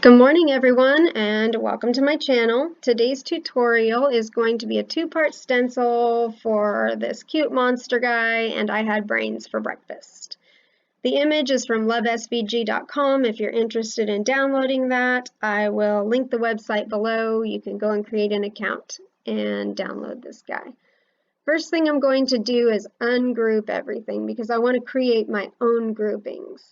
Good morning everyone and welcome to my channel. Today's tutorial is going to be a two-part stencil for this cute monster guy and I had brains for breakfast. The image is from lovesvg.com. If you're interested in downloading that, I will link the website below. You can go and create an account and download this guy. First thing I'm going to do is ungroup everything because I want to create my own groupings.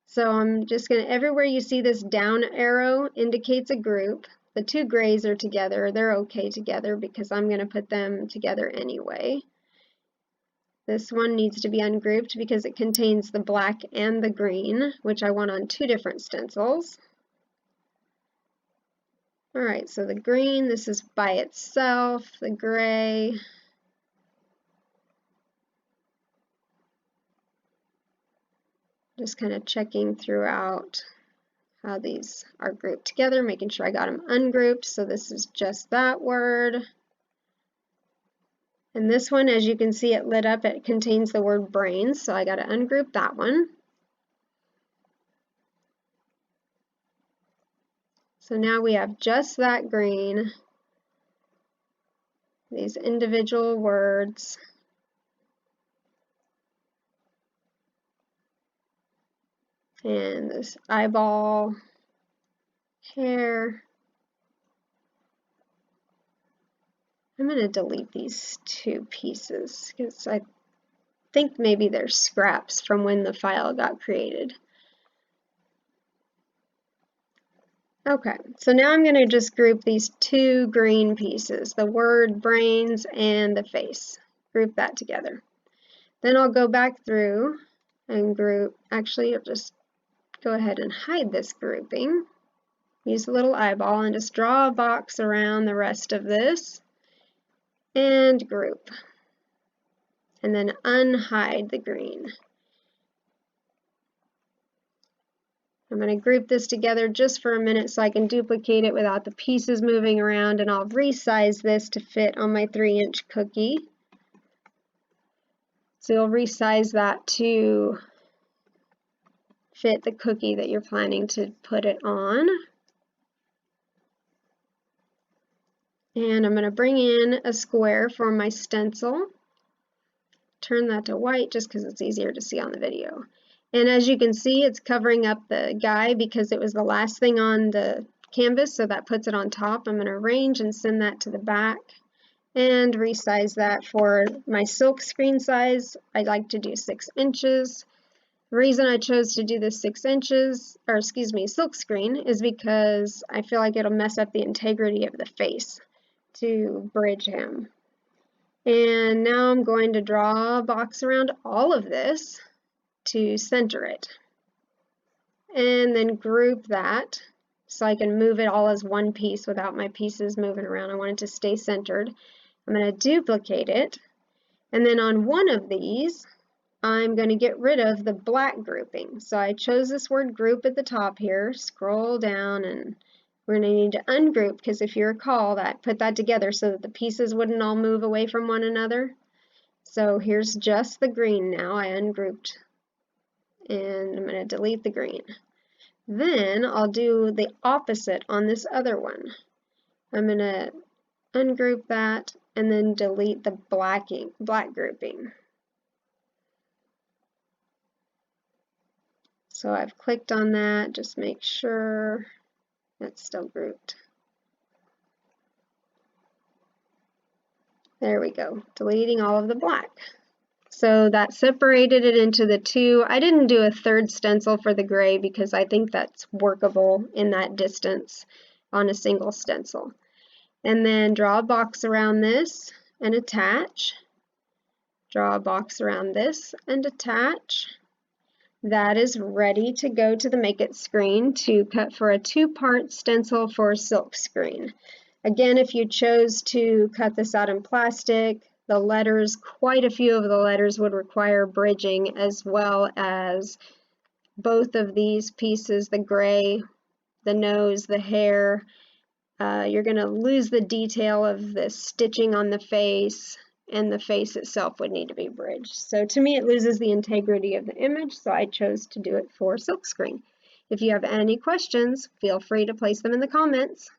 So I'm just going to, everywhere you see this down arrow indicates a group. The two grays are together. They're okay together because I'm going to put them together anyway. This one needs to be ungrouped because it contains the black and the green, which I want on two different stencils. Alright, so the green, this is by itself, the gray. Just kind of checking throughout how these are grouped together, making sure I got them ungrouped. So this is just that word. And this one, as you can see, it lit up, it contains the word brains, so I got to ungroup that one. So now we have just that green, these individual words. And this eyeball, hair. I'm going to delete these two pieces because I think maybe they're scraps from when the file got created. Okay, so now I'm going to just group these two green pieces, the word brains and the face. Group that together. Then I'll go back through and group, actually I'll just go ahead and hide this grouping. Use a little eyeball and just draw a box around the rest of this and group. And then unhide the green. I'm going to group this together just for a minute so I can duplicate it without the pieces moving around, and I'll resize this to fit on my 3-inch cookie. So you'll resize that to fit the cookie that you're planning to put it on. And I'm going to bring in a square for my stencil. Turn that to white just because it's easier to see on the video. And as you can see, it's covering up the guy because it was the last thing on the canvas, so that puts it on top. I'm going to arrange and send that to the back and resize that for my silk screen size. I like to do 6 inches. The reason I chose to do this 6 inches, or excuse me, silk screen, is because I feel like it'll mess up the integrity of the face to bridge him. And now I'm going to draw a box around all of this to center it. And then group that so I can move it all as one piece without my pieces moving around. I want it to stay centered. I'm going to duplicate it. And then on one of these, I'm going to get rid of the black grouping. So I chose this word group at the top here. Scroll down and we're going to need to ungroup because if you recall, that put that together so that the pieces wouldn't all move away from one another. So here's just the green now. I ungrouped. And I'm going to delete the green. Then I'll do the opposite on this other one. I'm going to ungroup that and then delete the black grouping. So I've clicked on that, just make sure that's still grouped. There we go, deleting all of the black. So that separated it into the two. I didn't do a third stencil for the gray because I think that's workable in that distance on a single stencil. And then draw a box around this and attach. Draw a box around this and attach. That is ready to go to the Make It screen to cut for a 2-part stencil for SILKSCREEN. Again, if you chose to cut this out in plastic, the letters, quite a few of the letters would require bridging, as well as both of these pieces, the gray, the nose, the hair. You're going to lose the detail of the stitching on the face, and the face itself would need to be bridged. So to me, it loses the integrity of the image, so I chose to do it for SILKSCREEN. If you have any questions, feel free to place them in the comments.